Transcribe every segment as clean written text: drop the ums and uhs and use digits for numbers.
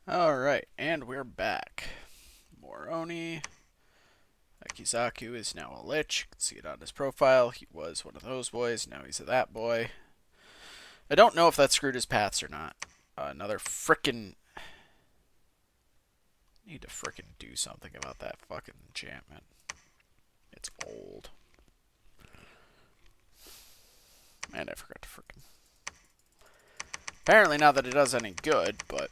Alright, and we're back. Moroni. Akizaku is now a lich. You can see it on his profile. He was one of those boys. Now he's a that boy. I don't know if that screwed his paths or not. Another frickin'... Need to frickin' do something about that fucking enchantment. It's old. And I forgot to frickin'... Apparently not that it does any good, but...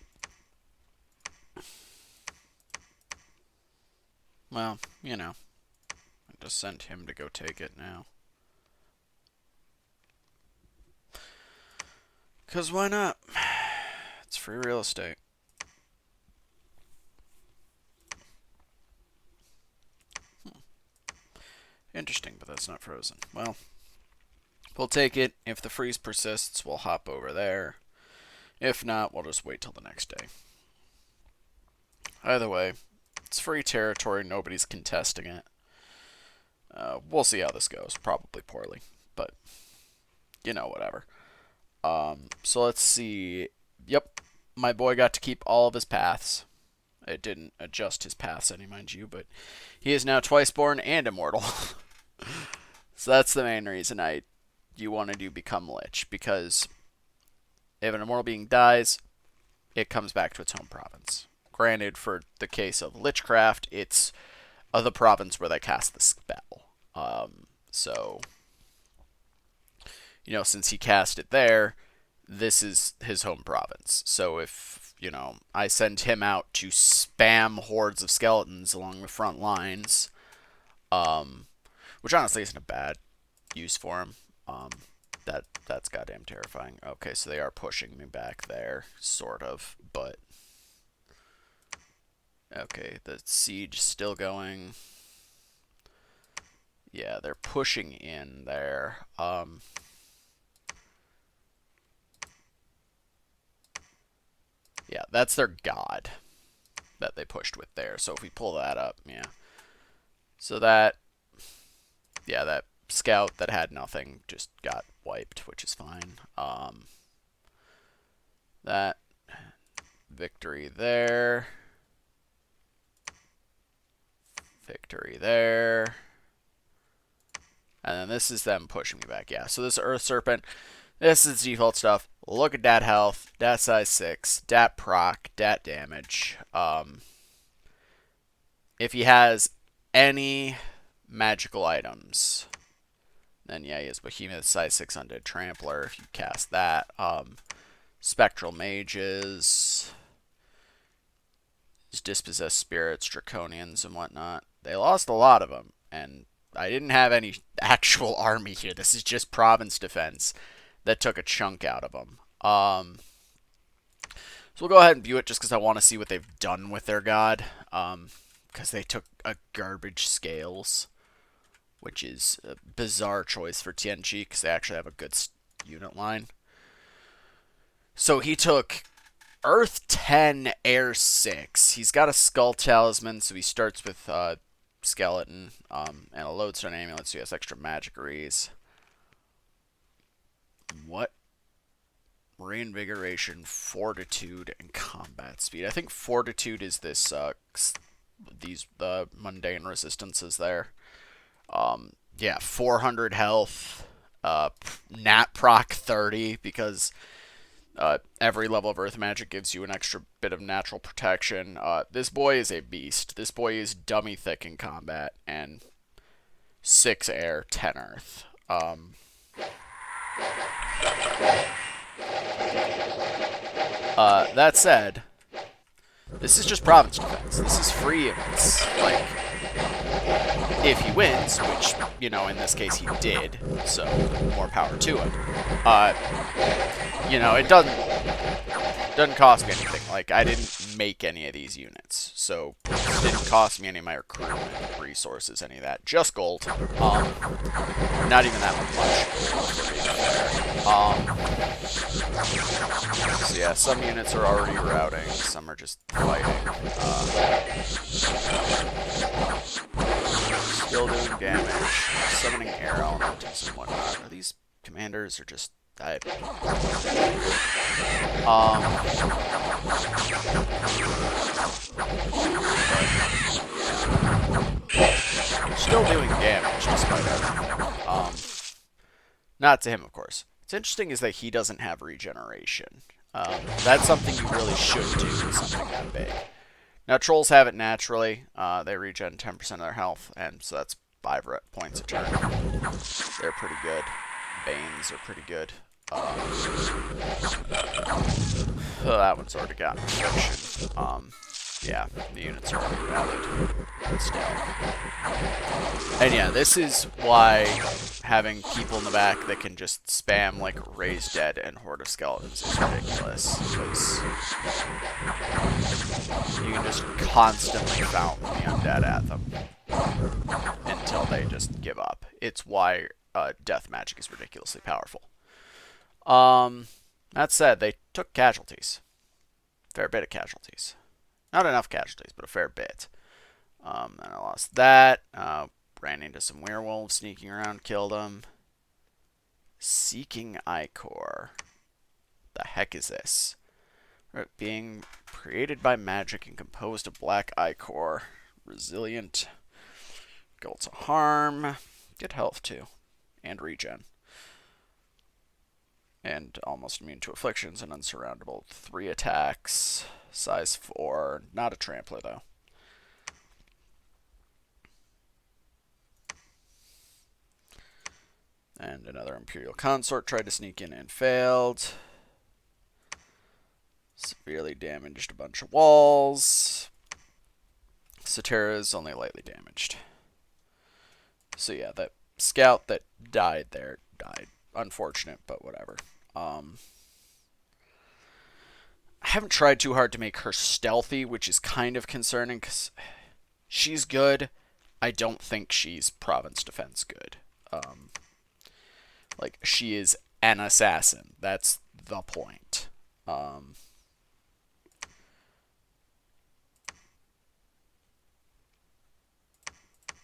Well, you know. I just sent him to go take it now. 'Cause why not? It's free real estate. Interesting, but that's not frozen. Well, we'll take it. If the freeze persists, we'll hop over there. If not, we'll just wait till the next day. Either way, it's free territory. Nobody's contesting it. We'll see how this goes. Probably poorly, but you know, whatever. So let's see. Yep, my boy got to keep all of his paths. It didn't adjust his paths any, mind you, but he is now twice born and immortal. So that's the main reason you want to do Become Lich, because if an immortal being dies, it comes back to its home province. Granted, for the case of Lichcraft, it's the province where they cast the spell. So, you know, since he cast it there, this is his home province. So if, you know, I send him out to spam hordes of skeletons along the front lines, which honestly isn't a bad use for him. That's goddamn terrifying. Okay, so they are pushing me back there, sort of, but okay, the siege is still going. Yeah, they're pushing in there. Yeah, that's their god that they pushed with there. So if we pull that up, yeah. So that, yeah, that scout that had nothing just got wiped, which is fine. That victory there. Victory there. And then this is them pushing me back. Yeah, so this Earth Serpent, this is default stuff. Look at dat health, dat size 6, dat proc, dat damage. If he has any magical items, then yeah, he has Behemoth size 6 undead trampler. If you cast that, spectral mages, dispossessed spirits, draconians, and whatnot. They lost a lot of them, and I didn't have any actual army here. This is just province defense that took a chunk out of them. So we'll go ahead and view it just because I want to see what they've done with their god. Because they took a garbage scales, which is a bizarre choice for Tianchi because they actually have a good unit line. So he took Earth 10, Air 6. He's got a Skull Talisman, so he starts with Skeleton and a Lodestone Amulet, so he has extra Magicaries. What? Reinvigoration, Fortitude, and Combat Speed. I think Fortitude is this, the mundane resistances there. Yeah, 400 health, Nat Proc 30, because every level of Earth Magic gives you an extra bit of natural protection. This boy is a beast. This boy is dummy thick in combat, and 6 air, 10 earth. That said, this is just province defense. This is free. It's like, if he wins, which, you know, in this case he did, so more power to him. You know, it doesn't cost me anything. Like, I didn't make any of these units, so it didn't cost me any of my recruitment resources, any of that. Just gold. Not even that much. So yeah, some units are already routing, some are just fighting. Still doing damage. Summoning air elementals and whatnot. Are these commanders or just... Not to him, of course. What's interesting is that he doesn't have regeneration. That's something you really should do with something that big. Now, trolls have it naturally. They regen 10% of their health, and so that's 5 points a turn. They're pretty good. Banes are pretty good. So that one's already gotten friction. Yeah, the units are already routed. Still. And yeah, this is why having people in the back that can just spam like Raise Dead and Horde of Skeletons is ridiculous. Because you can just constantly fountain the undead at them until they just give up. It's why death magic is ridiculously powerful. That said, they took casualties. Fair bit of casualties. Not enough casualties, but a fair bit. And I lost that. Ran into some werewolves sneaking around, killed them. Seeking Ichor. The heck is this? Being created by magic and composed of black Ichor. Resilient. Go to harm. Good health, too. And regen. And almost immune to afflictions and unsurroundable. 3 attacks. Size 4. Not a trampler, though. And another Imperial Consort tried to sneak in and failed. Severely damaged a bunch of walls. Cetera is only lightly damaged. So yeah, that scout that died there died. Unfortunate, but whatever. I haven't tried too hard to make her stealthy, which is kind of concerning because she's good. I don't think she's province defense good. Like, she is an assassin. That's the point.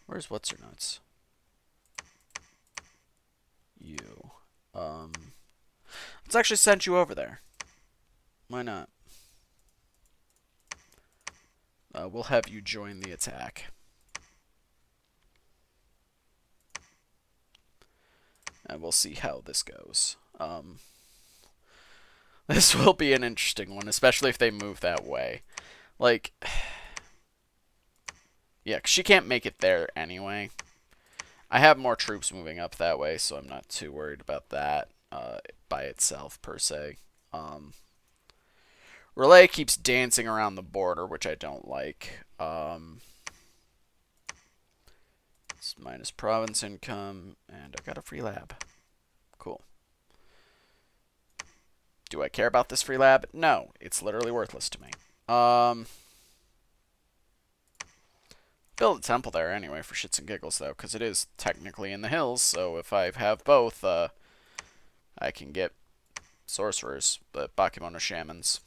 Where's what's-her-nuts? You. Let's actually send you over there. Why not? We'll have you join the attack. And we'll see how this goes. This will be an interesting one, especially if they move that way. Like, yeah, 'cause she can't make it there anyway. I have more troops moving up that way, so I'm not too worried about that by itself, per se. Relay keeps dancing around the border, which I don't like. It's minus province income, and I got a free lab. Cool. Do I care about this free lab? No, it's literally worthless to me. Build a temple there anyway for shits and giggles, though, because it is technically in the hills, so if I have both, I can get sorcerers, the Bakemono shamans,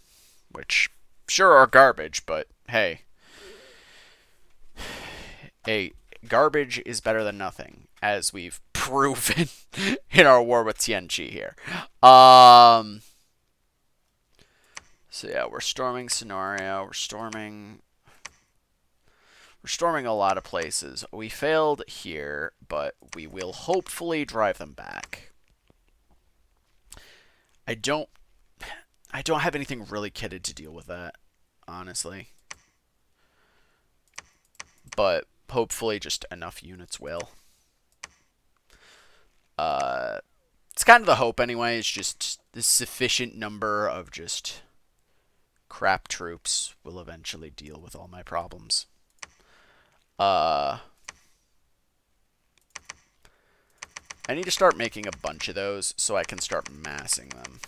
which sure are garbage, but hey. Garbage is better than nothing, as we've proven in our war with Tianchi here. So yeah, we're storming Sonoria, we're storming a lot of places. We failed here, but we will hopefully drive them back. I don't have anything really kitted to deal with that, honestly. But hopefully just enough units will. It's kind of the hope anyway. It's just the sufficient number of just crap troops will eventually deal with all my problems. I need to start making a bunch of those so I can start massing them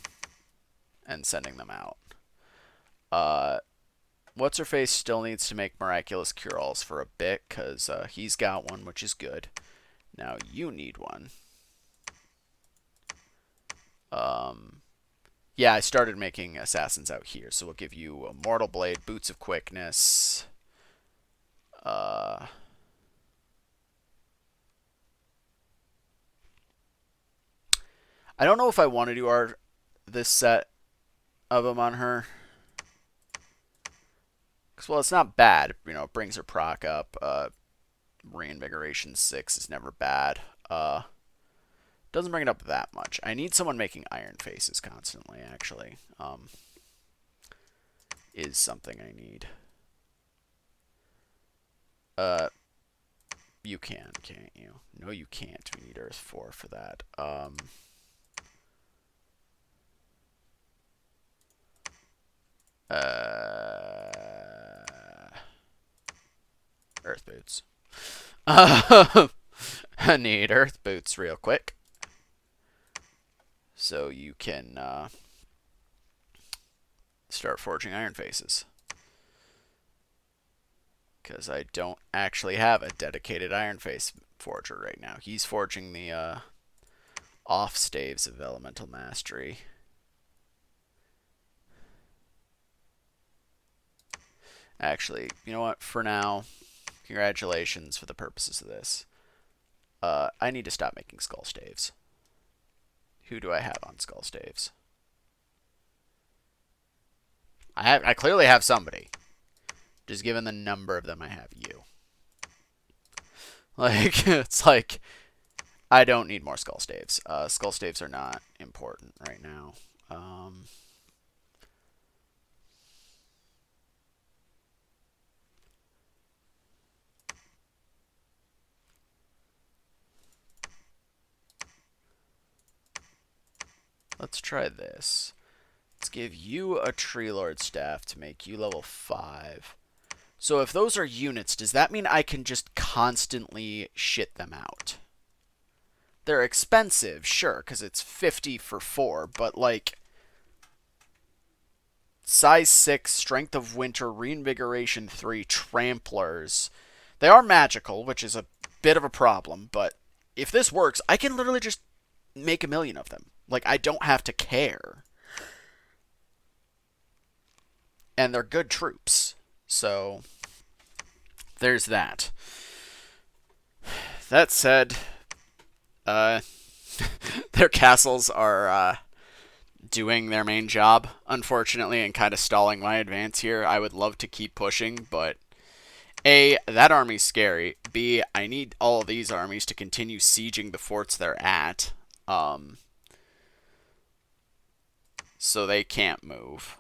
and sending them out. What's-her-face still needs to make miraculous cure-alls for a bit, because he's got one, which is good. Now you need one. Yeah, I started making assassins out here, so we'll give you a Mortal Blade, Boots of Quickness. I don't know if I want to do this set of them on her. Because, well, it's not bad. You know, it brings her proc up. Reinvigoration 6 is never bad. Doesn't bring it up that much. I need someone making iron faces constantly, actually. Is something I need. You can, can't you? No, you can't. We need Earth 4 for that. Earth boots. I need Earth boots real quick. So you can start forging iron faces. Because I don't actually have a dedicated iron face forger right now. He's forging the off staves of elemental mastery. Actually, you know what? For now, congratulations for the purposes of this. I need to stop making skull staves. Who do I have on skull staves? I clearly have somebody. Just given the number of them I have, you. Like, it's like, I don't need more skull staves. Skull staves are not important right now. Let's try this. Let's give you a Tree Lord staff to make you level 5. So if those are units, does that mean I can just constantly shit them out? They're expensive, sure, because it's 50 for 4, but like size 6, Strength of Winter, Reinvigoration 3, Tramplers. They are magical, which is a bit of a problem, but if this works, I can literally just make 1,000,000 of them. Like, I don't have to care. And they're good troops. So, there's that. That said, their castles are doing their main job, unfortunately, and kind of stalling my advance here. I would love to keep pushing, but A, that army's scary. B, I need all of these armies to continue sieging the forts they're at. So they can't move.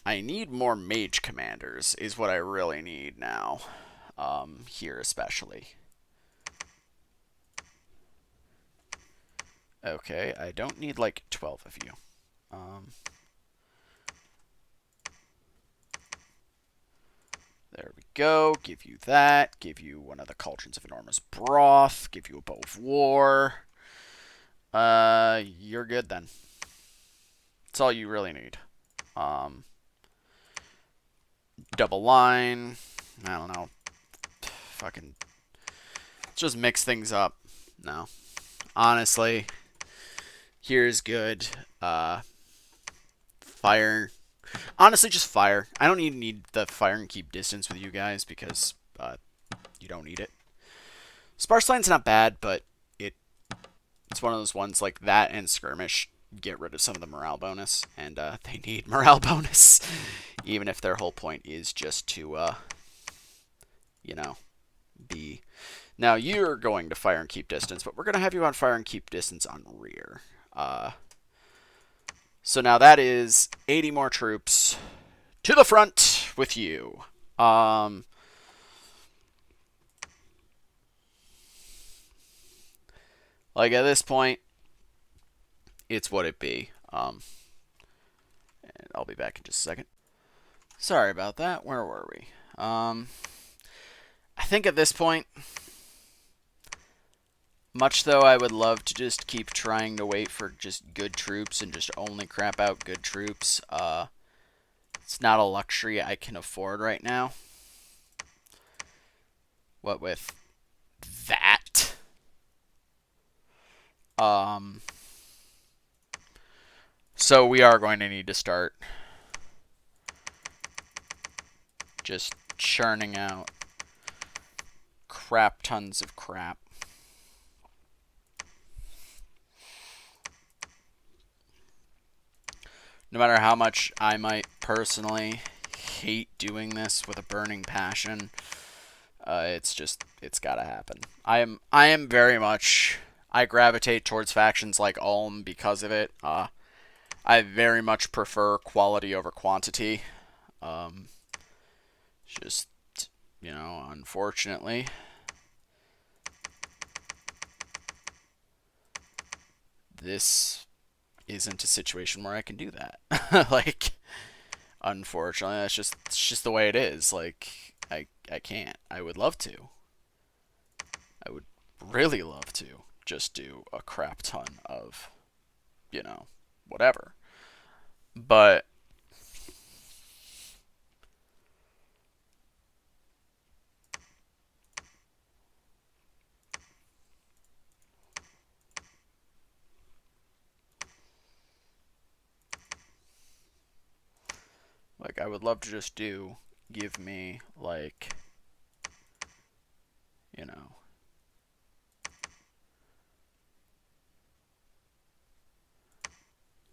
I need more mage commanders is what I really need now. Here especially. Okay, I don't need like 12 of you. There we go. Give you that. Give you one of the Cauldrons of Enormous Broth. Give you a Bow of War. You're good then. That's all you really need. Double line. I don't know. Fucking just mix things up. No. Honestly, here's good. Fire. Honestly, just fire. I don't even need the fire and keep distance with you guys because you don't need it. Sparse line's not bad, but it's one of those ones like that and skirmish get rid of some of the morale bonus, and they need morale bonus, even if their whole point is just to, you know, be... Now, you're going to fire and keep distance, but we're going to have you on fire and keep distance on rear. So now that is 80 more troops to the front with you. Like, at this point, it's what it be. And I'll be back in just a second. Sorry about that. Where were we? I think at this point, much though I would love to just keep trying to wait for just good troops and just only crap out good troops, it's not a luxury I can afford right now. What with that? So we are going to need to start just churning out crap tons of crap. No matter how much I might personally hate doing this with a burning passion, It's gotta happen. I am very much, I gravitate towards factions like Ulm because of it. I very much prefer quality over quantity. Um, just, unfortunately, this isn't a situation where I can do that. Like, unfortunately, it's just the way it is. Like, I can't. I would love to. I would really love to just do a crap ton of, whatever. But like, I would love to just give me like, you know,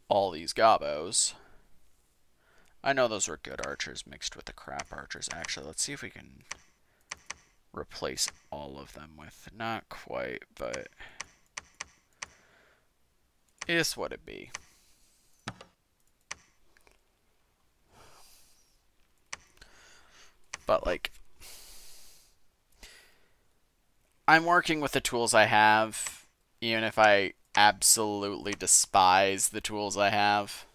all these gobos. I know those were good archers mixed with the crap archers. Actually, let's see if we can replace all of them with, not quite, but it's what it be. But like, I'm working with the tools I have, even if I absolutely despise the tools I have.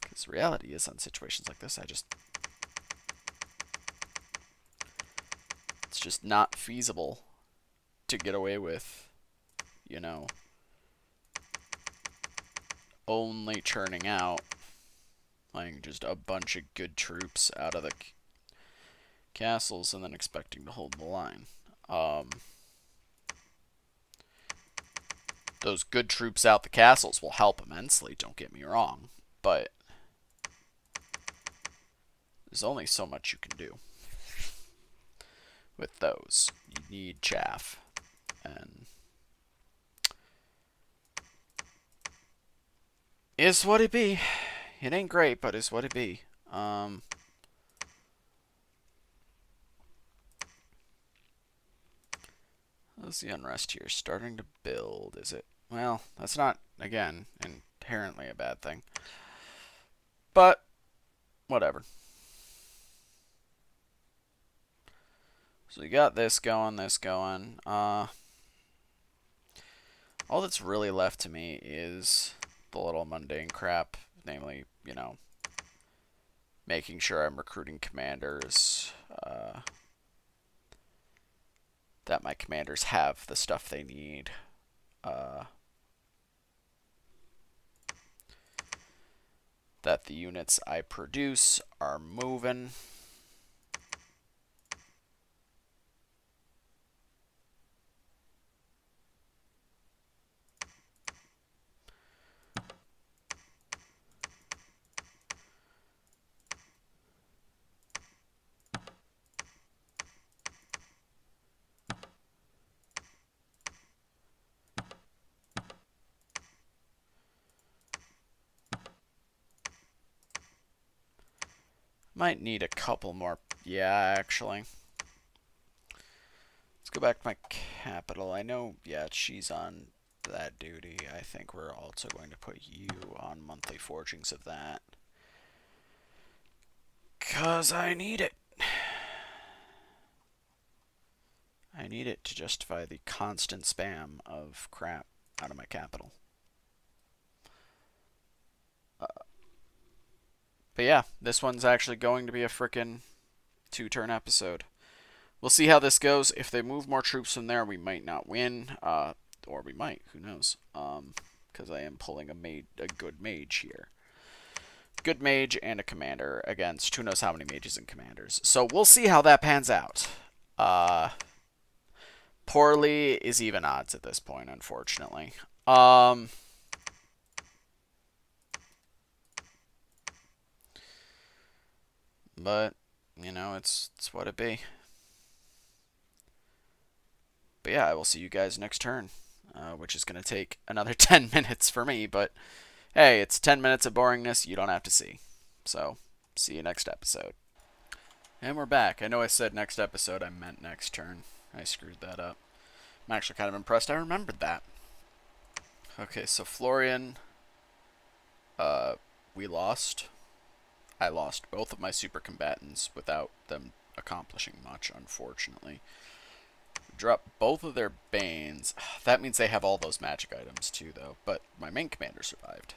Because reality is, on situations like this, it's just not feasible to get away with, only churning out like just a bunch of good troops out of the castles and then expecting to hold the line. Those good troops out the castles will help immensely, don't get me wrong, but there's only so much you can do with those. You need chaff, and it's what it be. It ain't great, but it's what it be. How's the unrest here? Starting to build, is it? Well, that's not, again, inherently a bad thing. But, whatever. So we got this going, All that's really left to me is the little mundane crap, namely, making sure I'm recruiting commanders, that my commanders have the stuff they need, that the units I produce are moving. Might need a couple more. Yeah, actually. Let's go back to my capital. I know, yeah, she's on that duty. I think we're also going to put you on monthly forgings of that. 'Cause I need it. I need it to justify the constant spam of crap out of my capital. But yeah, this one's actually going to be a frickin' 2-turn episode. We'll see how this goes. If they move more troops from there, we might not win. Or we might. Who knows? Because I am pulling a good mage here. Good mage and a commander against who knows how many mages and commanders. So we'll see how that pans out. Poorly is even odds at this point, unfortunately. But, it's what it be. But yeah, I will see you guys next turn, which is going to take another 10 minutes for me, but hey, it's 10 minutes of boringness you don't have to see. So, see you next episode. And we're back. I know I said next episode, I meant next turn. I screwed that up. I'm actually kind of impressed I remembered that. Okay, so Florian, we lost. I lost both of my super combatants without them accomplishing much, unfortunately. Drop both of their Banes. That means they have all those magic items too, though. But my main commander survived.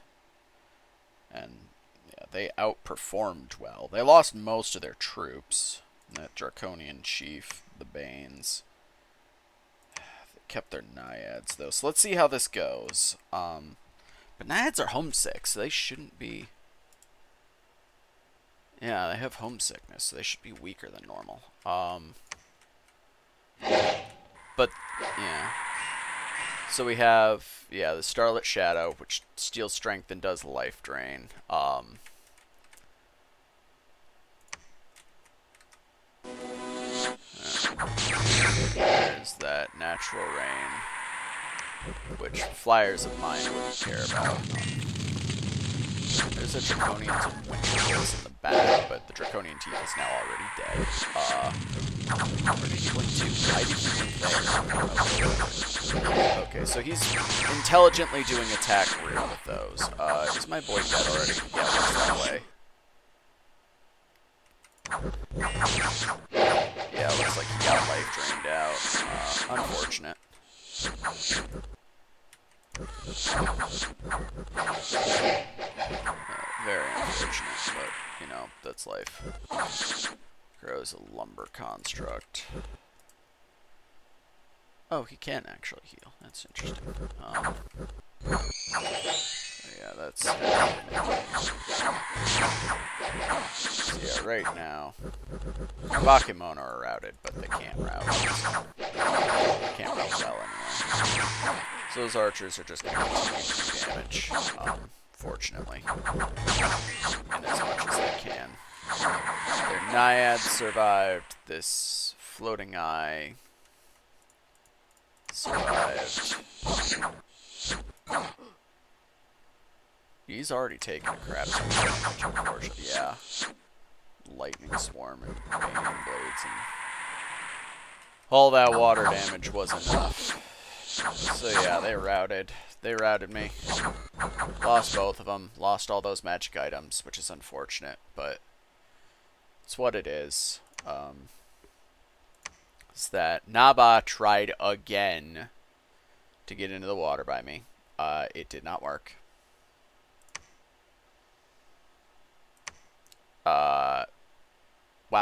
And yeah, they outperformed well. They lost most of their troops. That Draconian Chief, the Banes. They kept their Naiads, though. So let's see how this goes. But Naiads are homesick, so they shouldn't be... Yeah, they have homesickness, so they should be weaker than normal. But, yeah. So we have, yeah, the Starlit Shadow, which steals strength and does life drain. There's that Natural Rain, which flyers of mine wouldn't care about. There's a Draconian Winterpulse in the back, but the Draconian Teeth is now already dead. Where did he blink to? Why did he blink there? Okay, so he's intelligently doing attack root with those. Is my boy dead already? Yeah, looks that way. Yeah, it looks like he got life drained out. Unfortunate. Very unfortunate, but, you know, that's life. Grows a lumber construct. Oh, he can actually heal. That's interesting. Yeah, that's... Yeah, right now, Bakemon are routed, but they can't route. So they can't route well anyway. So those archers are just going to continue to do damage, fortunately, and as much as they can. Their Naiads survived. This Floating Eye survived. He's already taken a crap ton of damage, unfortunately. Yeah. Lightning Swarm and Bane Blades and all that water damage wasn't enough. So yeah, they routed. They routed me. Lost both of them. Lost all those magic items, which is unfortunate, but it's what it is. It's that Naba tried again to get into the water by me. It did not work. Wow,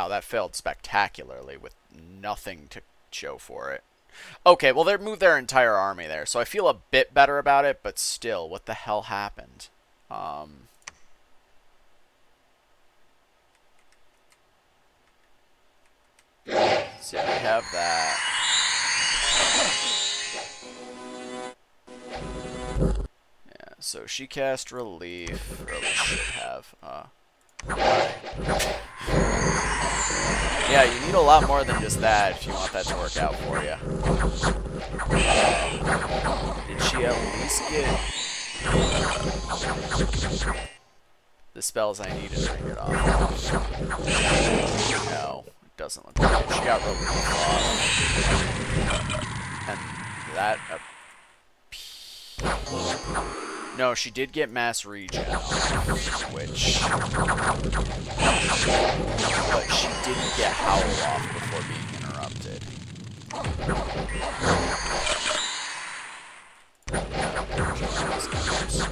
that failed spectacularly with nothing to show for it. Okay, well, they moved their entire army there, so I feel a bit better about it, but still, what the hell happened? So yeah, we have that. Yeah, so she cast Relief, or at least should have. Yeah, you need a lot more than just that if you want that to work out for you. Did she at least get the spells I needed to bring it off? No, it doesn't look like it. She got Relief off. And that... No, she did get Mass Regen off, which... But she didn't get Howl off before being interrupted.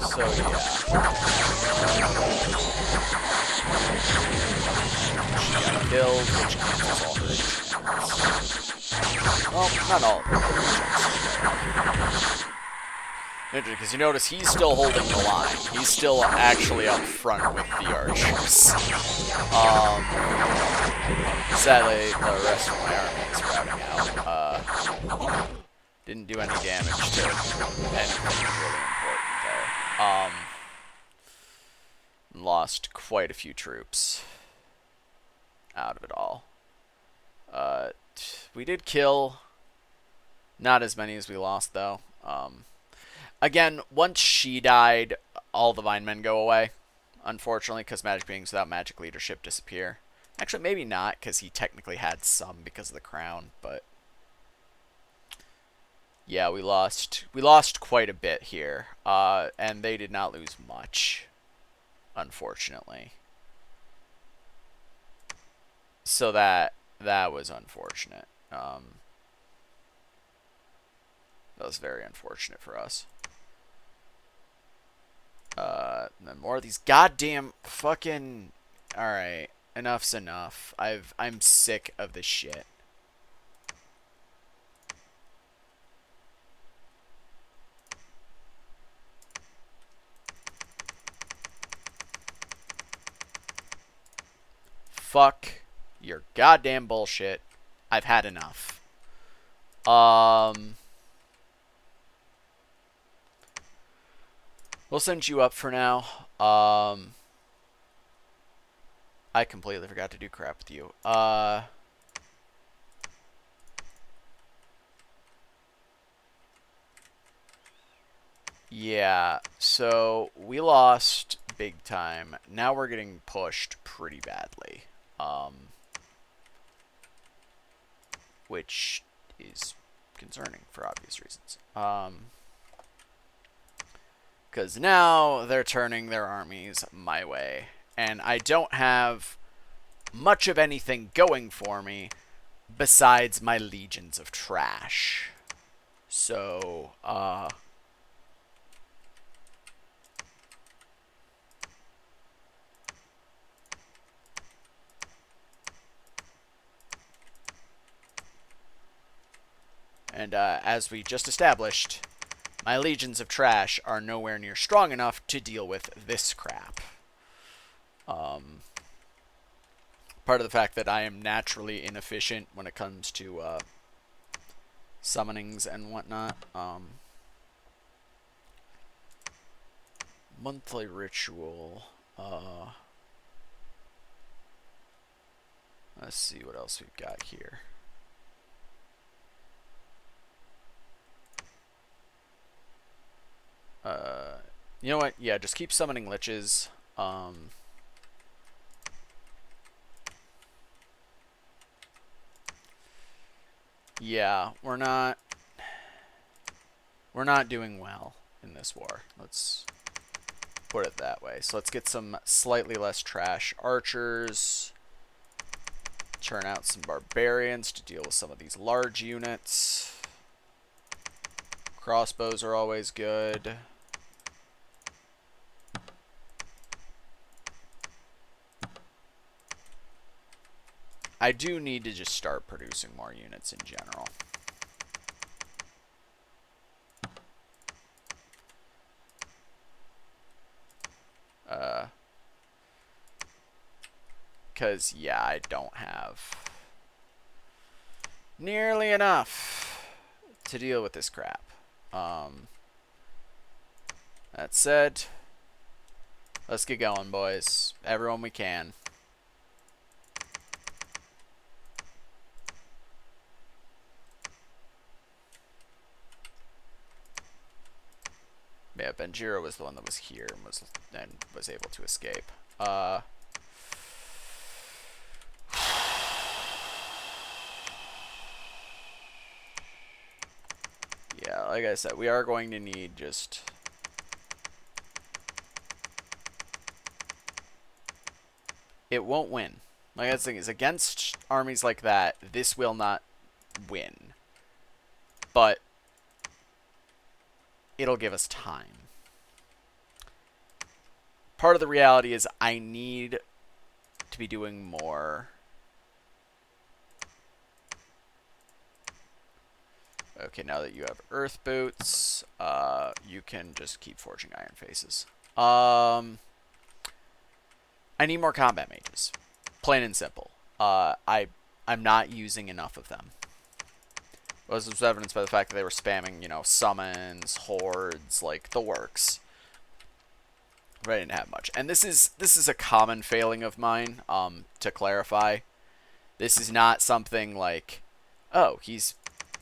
So, yeah. She got killed, which cancels all her enchantments. Well, not all of her enchantments. Because you notice he's still holding the line. He's still actually up front with the archers. Sadly, the rest of my army is routing out. Didn't do any damage to anything really important there. Lost quite a few troops out of it all. We did kill not as many as we lost, though. Again, once she died, all the Vine Men go away. unfortunately, because magic beings without magic leadership disappear. Actually, maybe not, because he technically had some because of the crown, but yeah, we lost quite a bit here, and they did not lose much, unfortunately. So that was unfortunate. That was very unfortunate for us. And then more of these goddamn fucking. All right, enough's enough. I'm sick of this shit. Fuck your goddamn bullshit. I've had enough. We'll send you up for now. I completely forgot to do crap with you. Yeah, so we lost big time. Now we're getting pushed pretty badly. Which is concerning for obvious reasons. Because now they're turning their armies my way. And I don't have much of anything going for me besides my legions of trash. So, and as we just established, my legions of trash are nowhere near strong enough to deal with this crap. Part of the fact that I am naturally inefficient when it comes to summonings and whatnot. Monthly ritual. Let's see what else we've got here. You know what? Yeah, just keep summoning liches. Yeah, we're not doing well in this war. Let's put it that way. So let's get some slightly less trash archers. Turn out some barbarians to deal with some of these large units. Crossbows are always good. I do need to just start producing more units in general. Because, yeah, I don't have nearly enough to deal with this crap. That said, let's get going, boys. Everyone we can. Yeah, Benjiro was the one that was here and was able to escape. Yeah, like I said, we are going to need just... It won't win. Like that's the thing is, against armies like that, this will not win. But it'll give us time. Part of the reality is I need to be doing more. Okay, now that you have earth boots, you can just keep forging iron faces. I need more combat mages. Plain and simple. I'm not using enough of them. Well, this was evidenced by the fact that they were spamming, you know, summons, hordes, like the works. But I didn't have much. And this is a common failing of mine, to clarify. This is not something like, oh, he's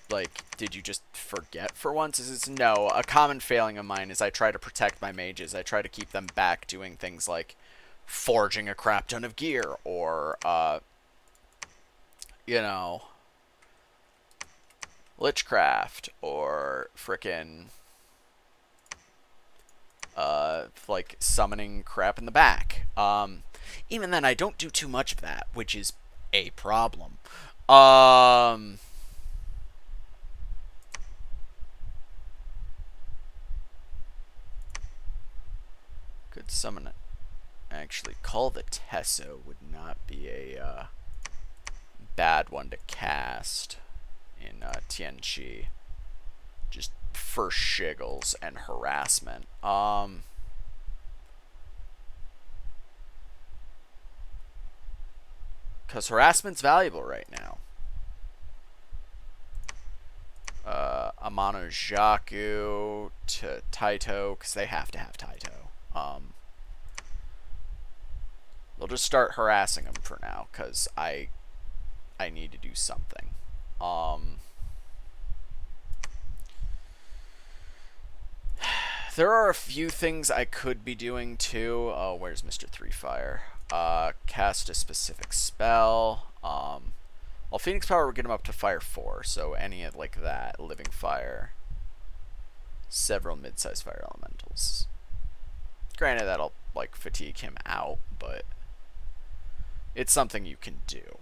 Like, did you just forget for once? No, a common failing of mine is I try to protect my mages. I try to keep them back doing things like forging a crap ton of gear or, you know, Lichcraft or frickin' like summoning crap in the back. Even then, I don't do too much of that, which is a problem. Could summon it. Actually, Call the Tesso would not be a bad one to cast in Tianchi. Just for shiggles and harassment. Because harassment's valuable right now. Amano Jaku to Taito, because they have to have Taito. We'll just start harassing them for now, because I need to do something. There are a few things I could be doing too. Oh, where's Mr. Three Fire? Cast a specific spell. Well, Phoenix Power will get him up to Fire 4, so any like that, Living Fire. Several mid-sized fire elementals. Granted, that'll like fatigue him out, but it's something you can do.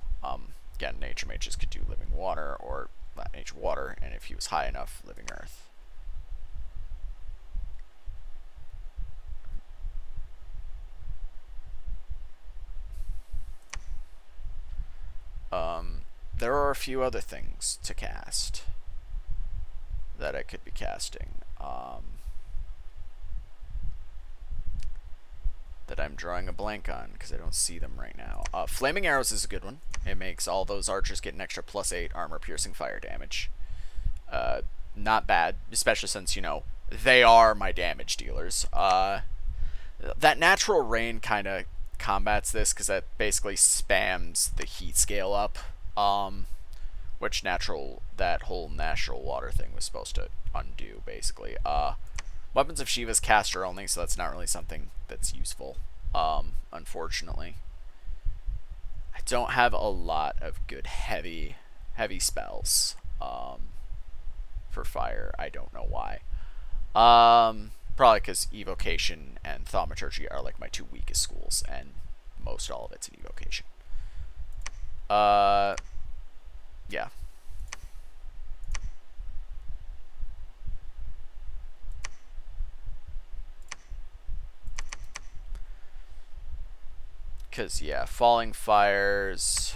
Again, Nature Mages could do Living Water, or not Nature Water, and if he was high enough, Living Earth. There are a few other things to cast that I could be casting. That I'm drawing a blank on because I don't see them right now. Flaming Arrows is a good one. It makes all those archers get an extra +8 armor-piercing fire damage. Not bad, especially since, you know, they are my damage dealers. That Natural Rain kind of combats this because that basically spams the heat scale up. Which that whole natural water thing was supposed to undo, basically. Weapons of Shiva's caster only, so that's not really something that's useful, unfortunately. I don't have a lot of good heavy spells for fire. I don't know why. Probably because Evocation and Thaumaturgy are like my two weakest schools, and most all of it's in Evocation. Yeah. Because, yeah, Falling Fires.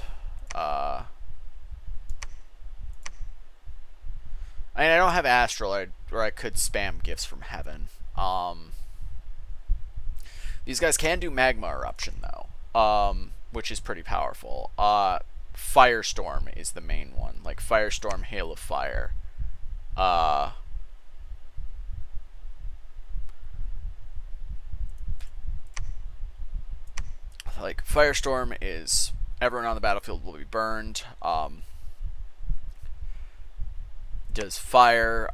I mean, I don't have Astral, or I could spam Gifts from Heaven. These guys can do Magma Eruption, though, which is pretty powerful. Firestorm is the main one. Like, Firestorm, Hail of Fire. Like, Firestorm is everyone on the battlefield will be burned. Does fire.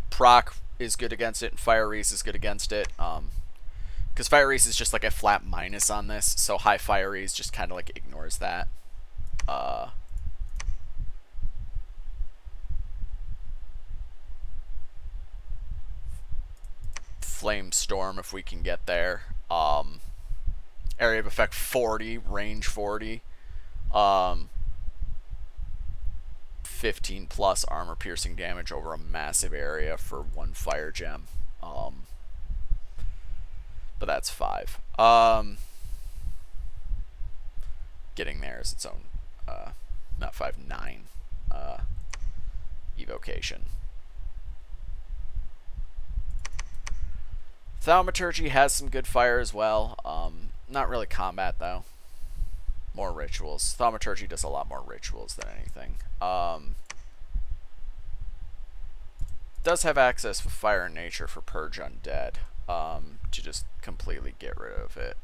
Proc is good against it, and Fire Reese is good against it. Because Fire Reese is just like a flat minus on this, so High Fire Reese just kind of like ignores that. Flame Storm if we can get there. Area of effect 40, range 40. 15 plus armor piercing damage over a massive area for one fire gem. But that's 5. Getting there is its own, not 5, 9 evocation. Thaumaturgy has some good fire as well. Not really combat, though. More rituals. Thaumaturgy does a lot more rituals than anything. Does have access with Fire and Nature for Purge Undead. To just completely get rid of it.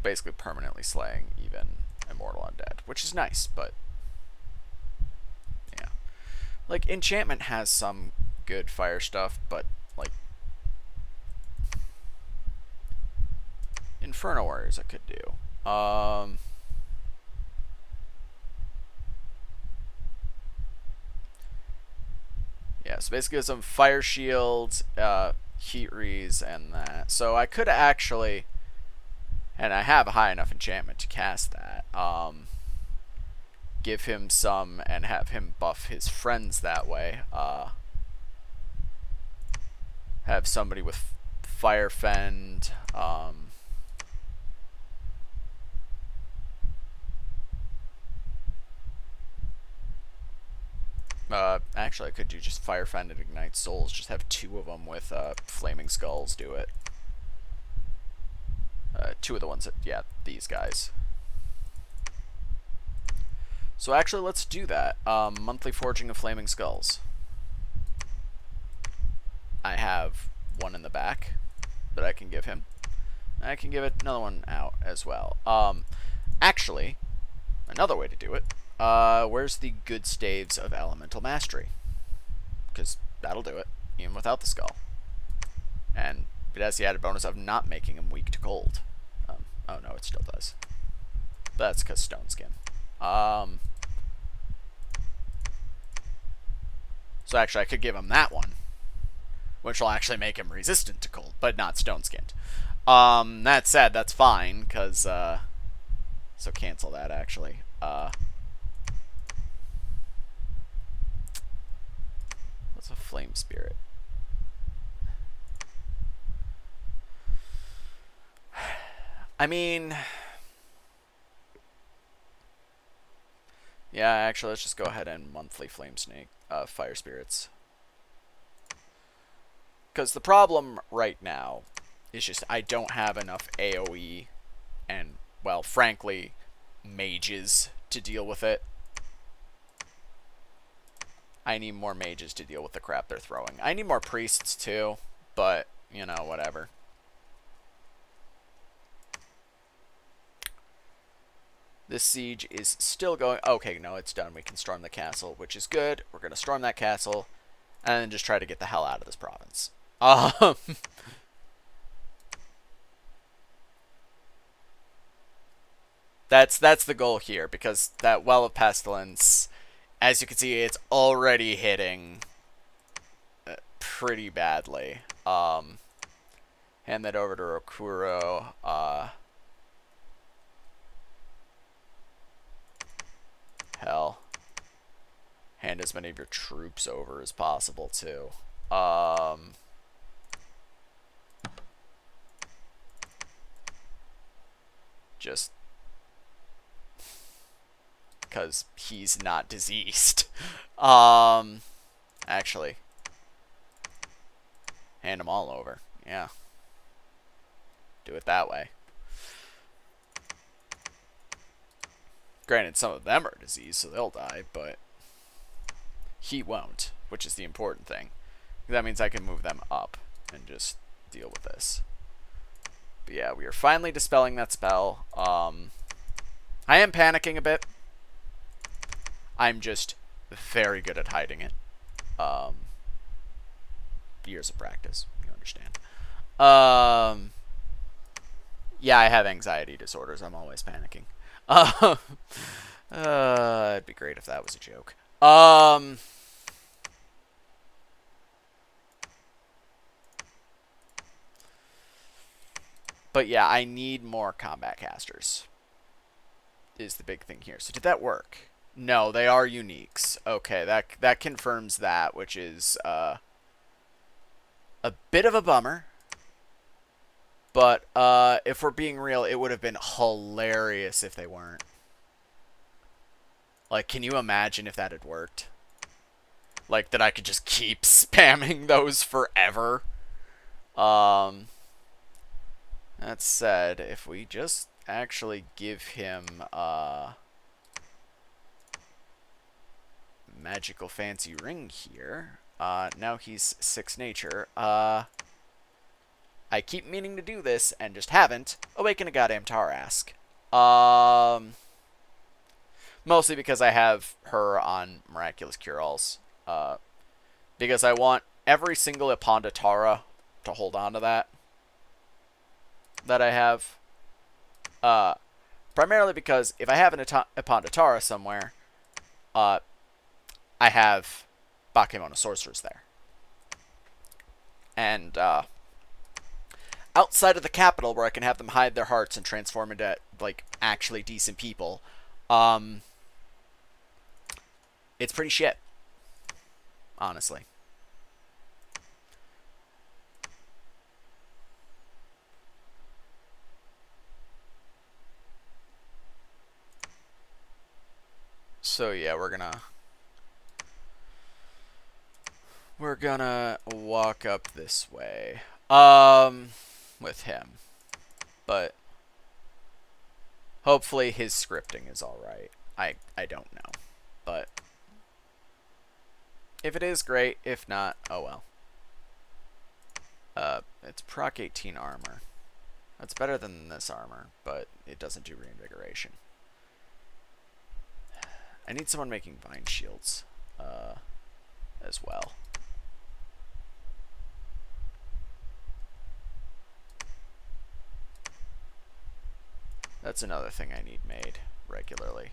Basically permanently slaying even immortal undead, which is nice, but yeah. Like, enchantment has some good fire stuff, but like Inferno Warriors I could do. Yeah, so basically some fire shields, heat rees, and that. So I could actually, and I have a high enough enchantment to cast that. Give him some and have him buff his friends that way. Have somebody with fire fend. Actually, I could do just fire fend and ignite souls. Just have two of them with flaming skulls do it. Two of the ones that, yeah, these guys. So actually, let's do that. Monthly forging of flaming skulls. I have one in the back that I can give him. I can give it another one out as well. Actually, another way to do it. Where's the good staves of elemental mastery? Because that'll do it, even without the skull. And it has the added bonus of not making him weak to cold. Oh no, it still does. But that's because stone skin. So actually, I could give him that one, which will actually make him resistant to cold, but not stone skinned. That said, that's fine, because, so cancel that, actually. What's a flame spirit? I mean, yeah, actually, let's just go ahead and monthly flame snake, fire spirits. Because the problem right now is just I don't have enough AoE and, well, frankly, mages to deal with it. I need more mages to deal with the crap they're throwing. I need more priests too, but, you know, whatever. This siege is still going. Okay, no, it's done. We can storm the castle, which is good. We're going to storm that castle and then just try to get the hell out of this province. That's the goal here, because that Well of Pestilence, as you can see, it's already hitting pretty badly. Hand that over to Rokuro. Hell. Hand as many of your troops over as possible, too. Just because he's not diseased. Actually, hand them all over. Yeah. Do it that way. Granted, some of them are diseased, so they'll die, but he won't, which is the important thing. That means I can move them up and just deal with this. But yeah, we are finally dispelling that spell. I am panicking a bit. I'm just very good at hiding it. Years of practice, you understand. Yeah, I have anxiety disorders. I'm always panicking. It'd be great if that was a joke. But yeah, I need more combat casters. Is the big thing here. So did that work? No, they are uniques. Okay, that confirms that, which is a bit of a bummer. But if we're being real, it would have been hilarious if they weren't. Like, can you imagine if that had worked? Like, that I could just keep spamming those forever. That said, if we just actually give him magical fancy ring here, now he's 6 nature. I keep meaning to do this and just haven't. Awaken a goddamn Tarask. Mostly because I have her on Miraculous Cure-Alls. Because I want every single Ipondatara to hold on to that I have. Primarily because if I have an Ipondatara somewhere, I have Bakemono Sorcerers there. And outside of the capital, where I can have them hide their hearts and transform into like actually decent people, it's pretty shit, honestly. So yeah, we're gonna walk up this way with him, but hopefully his scripting is all right. I don't know, but if it is, great. If not, oh well. It's proc 18 armor. That's better than this armor, but it doesn't do reinvigoration. I need someone making vine shields as well. That's another thing I need made regularly.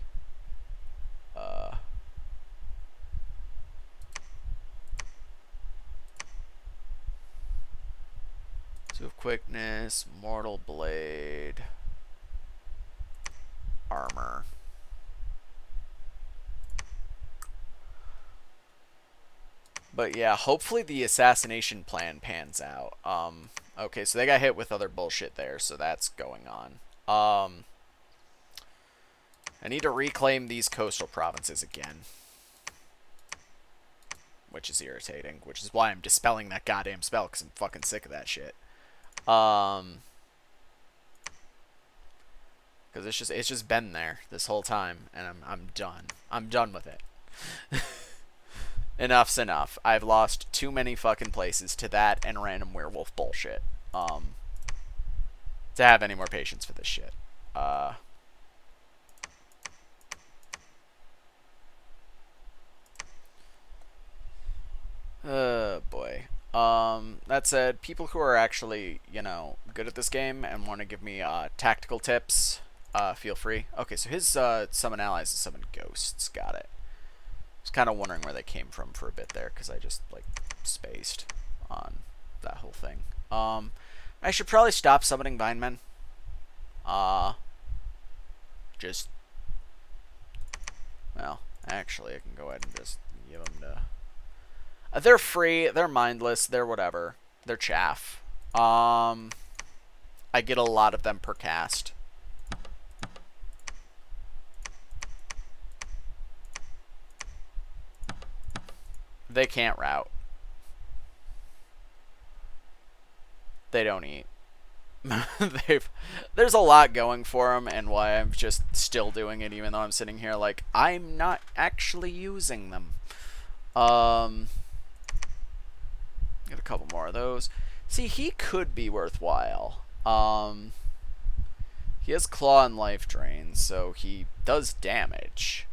Two of quickness, mortal blade, armor. But yeah, hopefully the assassination plan pans out. Okay, so they got hit with other bullshit there, so that's going on. I need to reclaim these coastal provinces again. Which is irritating, which is why I'm dispelling that goddamn spell, because I'm fucking sick of that shit. Because it's just been there this whole time, and I'm done. I'm done with it. Enough's enough. I've lost too many fucking places to that and random werewolf bullshit. To have any more patience for this shit. Boy. That said, people who are actually, you know, good at this game and want to give me tactical tips, feel free. Okay, so his summon allies is summon ghosts. Got it. I was kind of wondering where they came from for a bit there, because I just, like, spaced on that whole thing. I should probably stop summoning Vinemen. Just, well, actually, I can go ahead and just give them to... they're free, they're mindless, they're whatever. They're chaff. I get a lot of them per cast. They can't route. They don't eat. There's a lot going for them, and why I'm just still doing it, even though I'm sitting here like, I'm not actually using them. Get a couple more of those. See, he could be worthwhile. He has claw and life drain, so he does damage.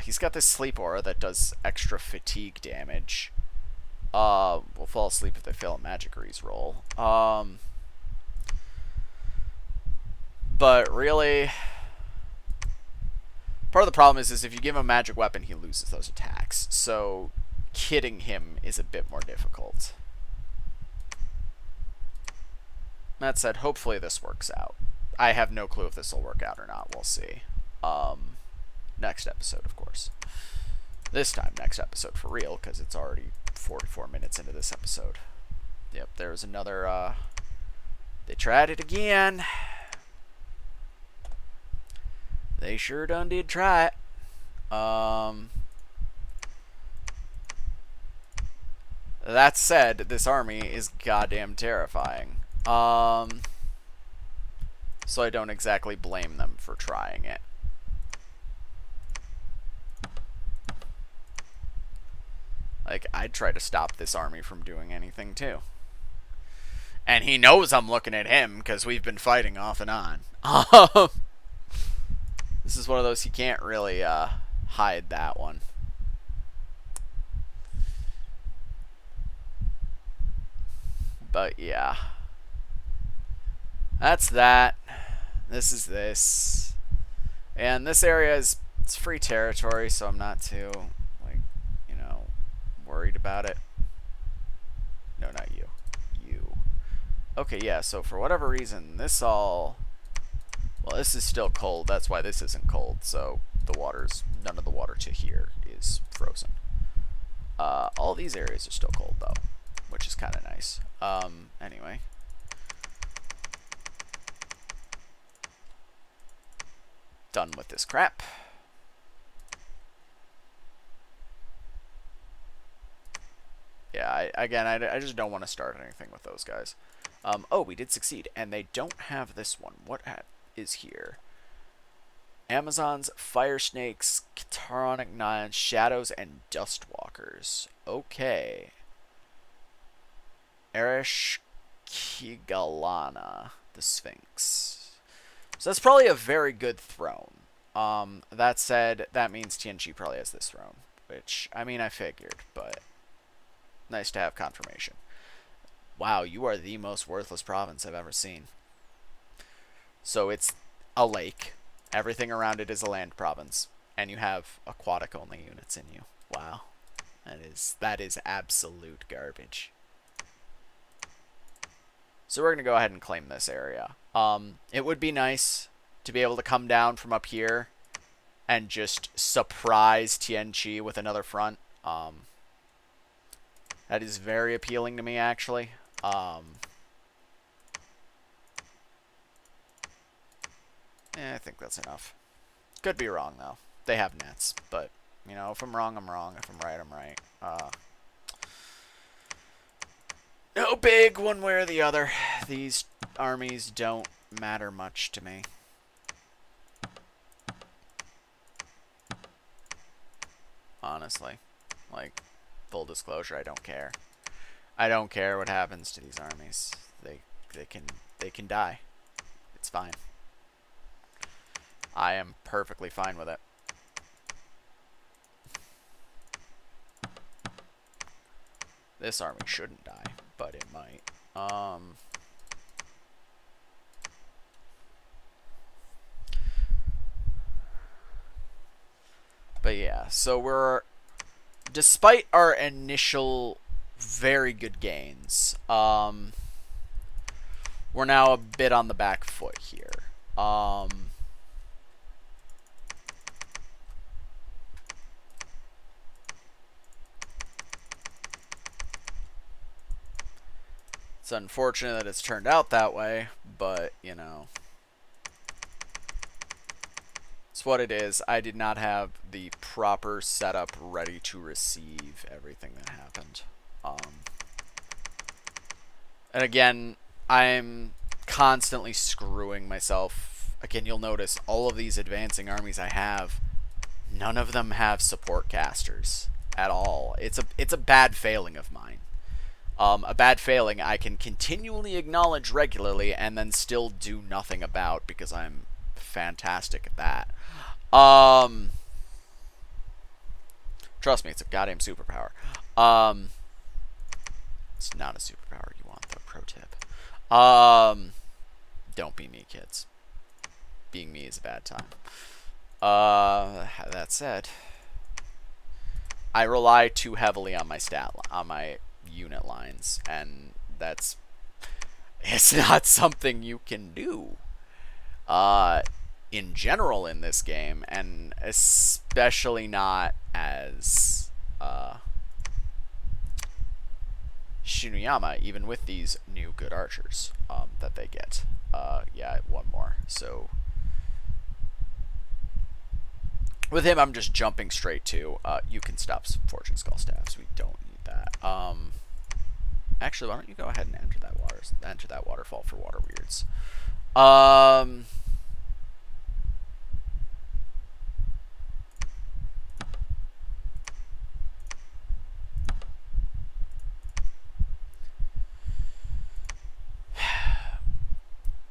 He's got this sleep aura that does extra fatigue damage. Will fall asleep if they fail a magic reroll. But really, part of the problem is if you give him a magic weapon, he loses those attacks. So hitting him is a bit more difficult. That said, hopefully this works out. I have no clue if this will work out or not. We'll see. Next episode, of course. This time, next episode for real, because it's already 44 minutes into this episode. Yep, there's another, they tried it again. They sure done did try it. That said, this army is goddamn terrifying. So I don't exactly blame them for trying it. Like, I'd try to stop this army from doing anything, too. And he knows I'm looking at him, because we've been fighting off and on. This is one of those you can't really hide that one. But yeah. That's that. This is this. And this area is it's free territory, so I'm not too worried about it. No, not you. You. Okay, yeah, so for whatever reason, this is still cold. That's why this isn't cold. So none of the water to here is frozen. All these areas are still cold though, which is kind of nice. Anyway. Done with this crap. Yeah, I just don't want to start anything with those guys. Oh, we did succeed, and they don't have this one. What is here? Amazons, fire snakes, Cataronic Nines, shadows, and dustwalkers. Okay. Erish Kigalana, the Sphinx. So that's probably a very good throne. That said, that means Tianchi probably has this throne, which, I mean, I figured, but nice to have confirmation. Wow, you are the most worthless province I've ever seen. So it's a lake. Everything around it is a land province, and you have aquatic-only units in you. Wow, that is absolute garbage. So we're gonna go ahead and claim this area. It would be nice to be able to come down from up here and just surprise Tianchi with another front. That is very appealing to me, actually. I think that's enough. Could be wrong, though. They have nets, but, if I'm wrong, I'm wrong. If I'm right, I'm right. No big one way or the other. These armies don't matter much to me. Honestly. Like, full disclosure, I don't care. I don't care what happens to these armies. They can die. It's fine. I am perfectly fine with it. This army shouldn't die, but it might. But yeah, so despite our initial very good gains, we're now a bit on the back foot here. It's unfortunate that it's turned out that way, but, it's what it is. I did not have the proper setup ready to receive everything that happened. And again, I'm constantly screwing myself. Again, you'll notice all of these advancing armies I have, none of them have support casters at all. It's a bad failing of mine. A bad failing I can continually acknowledge regularly and then still do nothing about because I'm fantastic at that. Trust me, it's a goddamn superpower. It's not a superpower you want, though. Pro tip. Don't be me, kids. Being me is a bad time. That said, I rely too heavily on my unit lines, and it's not something you can do in general in this game, and especially not as Shinuyama, even with these new good archers that they get. Yeah, one more. So with him, I'm just jumping straight to you can stop Fortune Skull Staffs. We don't need that. Actually, why don't you go ahead and enter that waterfall for water weirds.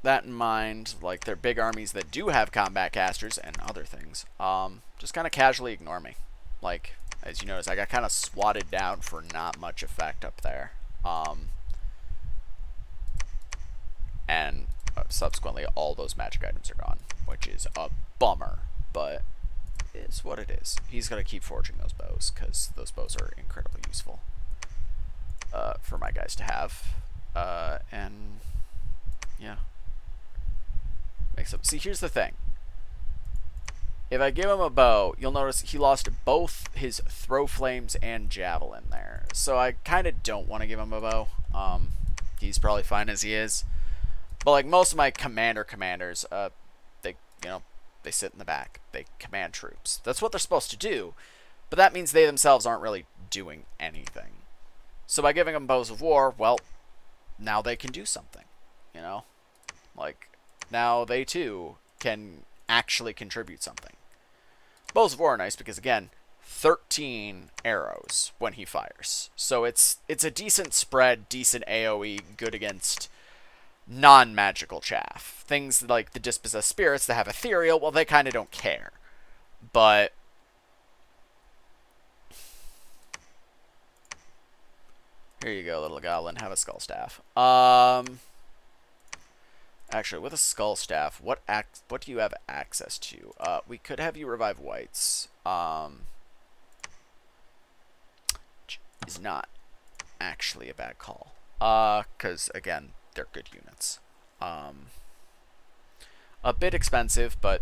that in mind, like their big armies that do have combat casters and other things, just kind of casually ignore me. Like, as you notice, I got kind of swatted down for not much effect up there. And subsequently, all those magic items are gone, which is a bummer, but it's what it is. He's going to keep forging those bows, because those bows are incredibly useful for my guys to have. And, yeah. Makes up. See, here's the thing. If I give him a bow, you'll notice he lost both his throw flames and javelin there. So I kind of don't want to give him a bow. He's probably fine as he is. But like most of my commanders, they they sit in the back. They command troops. That's what they're supposed to do. But that means they themselves aren't really doing anything. So by giving them bows of war, well, now they can do something. You know, like now they too can actually contribute something. Bows of war are nice because, again, 13 arrows when he fires. So it's a decent spread, decent AoE, good against non-magical chaff. Things like the dispossessed spirits that have ethereal, well, they kind of don't care. But here you go, little goblin. Have a skull staff. Actually, with a skull staff, what do you have access to? We could have you revive whites. Is not actually a bad call. Because again, they're good units. A bit expensive, but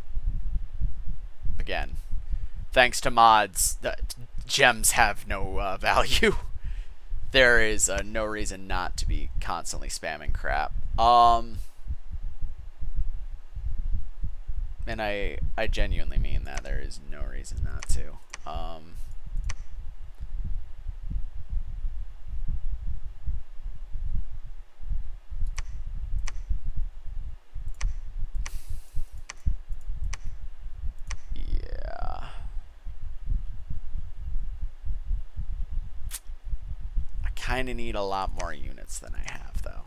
again, thanks to mods, the gems have no value. There is no reason not to be constantly spamming crap. And I genuinely mean that. There is no reason not to. Yeah. I kind of need a lot more units than I have, though.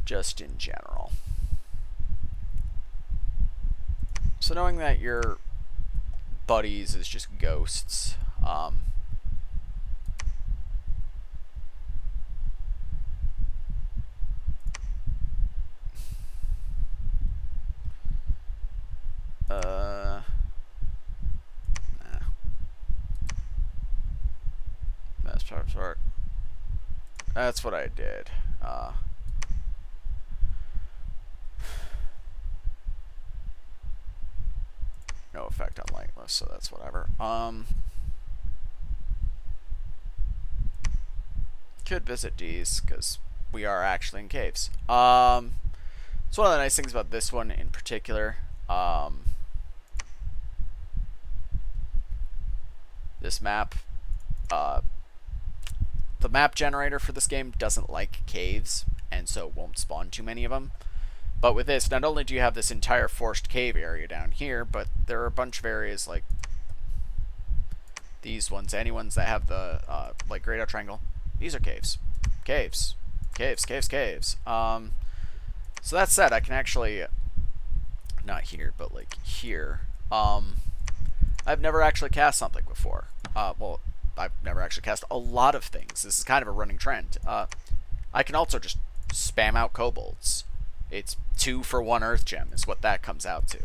Just in general. So knowing that your buddies is just ghosts, nah. Best part. That's what I did. No effect on lightless, so that's whatever. Could visit D's, because we are actually in caves. It's one of the nice things about this one in particular. This map, the map generator for this game doesn't like caves, and so won't spawn too many of them. But with this, not only do you have this entire forced cave area down here, but there are a bunch of areas like these ones, any ones that have the like grayed out triangle. These are caves. Caves. Caves, caves, caves. So that said, I can actually, not here, but like here, I've never actually cast something before. Well, I've never actually cast a lot of things. This is kind of a running trend. I can also just spam out kobolds. It's 2 for 1 earth gem is what that comes out to.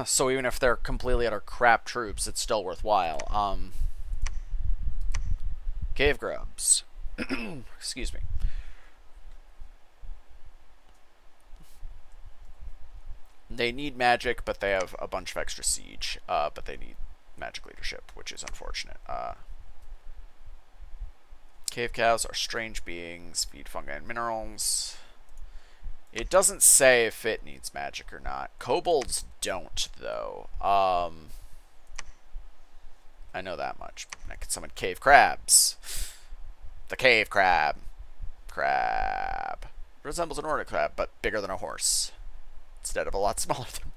So even if they're completely utter crap troops, it's still worthwhile. Cave grubs. Excuse me. They need magic, but they have a bunch of extra siege. But they need magic leadership, which is unfortunate. Cave cows are strange beings, feed fungi and minerals. It doesn't say if it needs magic or not. Kobolds don't, though. I know that much. I can summon cave crabs. The cave crab. Crab. Resembles an Nordic crab, but bigger than a horse. Instead of a lot smaller than...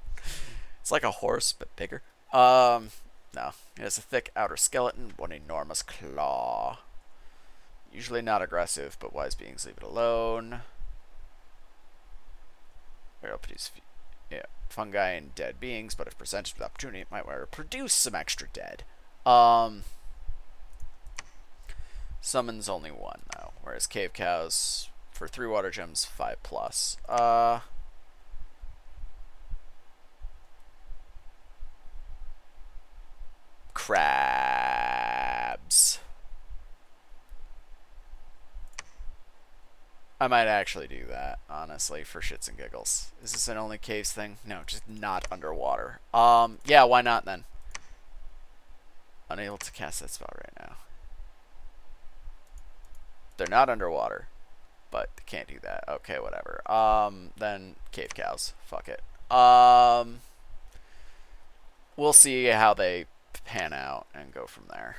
It's like a horse, but bigger. No. It has a thick outer skeleton, one enormous claw. Usually not aggressive, but wise beings leave it alone. It'll produce fungi and dead beings, but if presented with opportunity, it might produce some extra dead. Summons only one, though, whereas cave cows, for 3 water gems, 5 plus. Crabs. I might actually do that, honestly, for shits and giggles. Is this an only caves thing? No, just not underwater. Yeah, why not then? Unable to cast that spell right now. They're not underwater, but they can't do that. Okay, whatever. Then cave cows. Fuck it. We'll see how they pan out and go from there.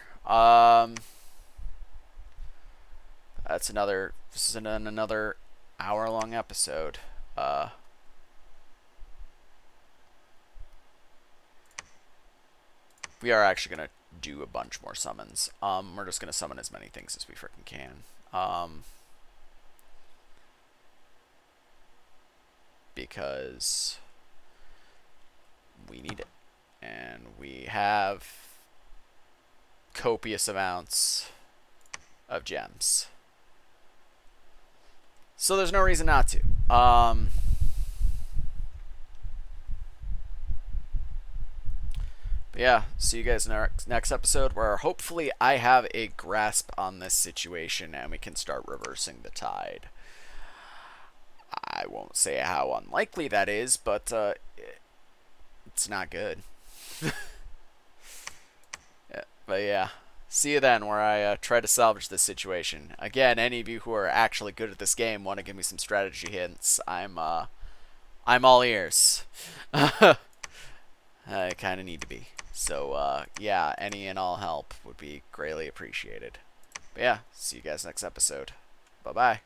That's another. This is another hour-long episode. We are actually gonna do a bunch more summons. We're just gonna summon as many things as we freaking can. Because we need it, and we have copious amounts of gems. So there's no reason not to. But yeah, see you guys in our next episode, where hopefully I have a grasp on this situation and we can start reversing the tide. I won't say how unlikely that is, but it's not good. Yeah, but yeah, see you then, where I try to salvage this situation. Again, any of you who are actually good at this game want to give me some strategy hints, I'm all ears. I kind of need to be. So yeah, any and all help would be greatly appreciated. But yeah, see you guys next episode. Bye bye.